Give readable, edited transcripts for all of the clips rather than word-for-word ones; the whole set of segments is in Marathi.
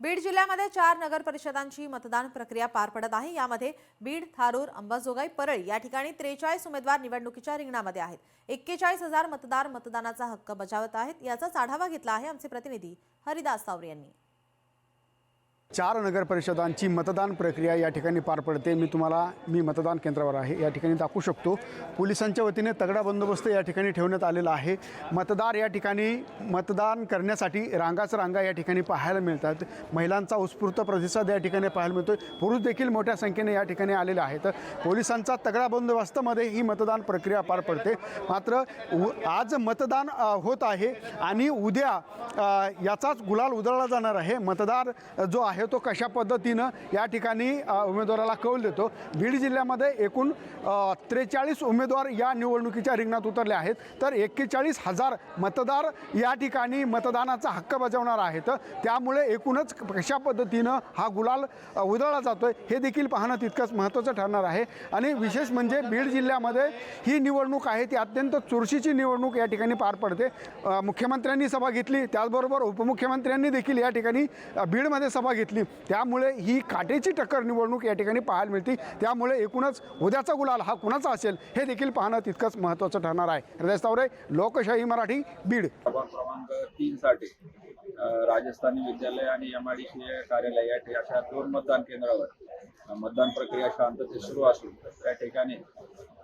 बीड जिल्ह्यामध्ये 4 नगर परिषदांची मतदान प्रक्रिया पार पडत आहे। यामध्ये बीड, थारूर, अंबाजोगाई, परळी या ठिकाणी 43 उमेदवार निवडणुकीच्या रिंगणामध्ये आहेत। 41,000 मतदार मतदानाचा हक्क बजावत आहेत। याचाच आढावा घेतला आहे आमचे प्रतिनिधी हरिदास सावरे यांनी। 4 नगर परिषदांची मतदान प्रक्रिया या ठिकाणी पार पडते। मी मतदान केंद्रावर आहे। या ठिकाणी दाखवू शकतो पोलिसांच्या वतीने तगडा बंदोबस्त या ठिकाणी ठेवण्यात आलेला आहे। मतदार या ठिकाणी मतदान करण्यासाठी रांगा या ठिकाणी पाहायला मिळतात। महिलांचा उत्स्फूर्त प्रतिसाद या ठिकाणी पाहायला मिळतोय। पुरुष देखील मोठ्या संख्येने या ठिकाणी आलेले आहेत। पोलिसांचा तगडा बंदोबस्तामध्ये ही मतदान प्रक्रिया पार पडते। मात्र आज मतदान होत आहे आणि उद्या याचाच गुलाल उधळला जाणार आहे। मतदार जो आहे तो कशा पद्धतीने या ठिकाणी उमेदवाराला कौल देतो। बीड जिल्ह्यामध्ये एकूण 43 उमेदवार या निवडणुकीच्या रिंगणात उतरले आहेत, तर 41,000 मतदार या ठिकाणी मतदानाचा हक्क बजावणार आहेत। त्यामुळे एकूणच कशा पद्धतीने हा गुलाल उधळला जातोय हे देखील पाहणं तितकंच महत्त्वाचं ठरणार आहे। आणि विशेष म्हणजे बीड जिल्ह्यामध्ये ही निवडणूक आहे ती अत्यंत चुरशीची निवडणूक या ठिकाणी पार पडते। मुख्यमंत्र्यांनी सभा घेतली, त्याचबरोबर उपमुख्यमंत्र्यांनी देखील या ठिकाणी बीडमध्ये सभा घेतली। त्यामुळे ही काटेची टक्कर निवडणूक या ठिकाणी पाहायला मिळते। त्यामुळे एकूणच उद्याचा गुलाल हा कुणाचा असेल हे देखील पाहणं तितकंच महत्त्वाचं ठरणार आहे। हृदयेश तावरे, लोकशाही मराठी, बीड। क्रमांक 3 साठी राजस्थानी विद्यालय आणि MIDC कार्यालय या अशा 2 मतदान केंद्रावर मतदान प्रक्रिया शांततेत सुरू असून त्या ठिकाणी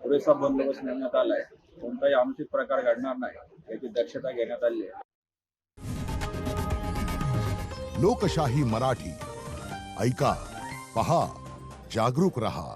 पुरेसा बंदोबस्त नेमण्यात आला आहे। कोणताही अनुचित प्रकार घडणार नाही याची दक्षता घेण्यात आली आहे। लोकशाही मराठी, ऐका, पहा, जागरूक रहा।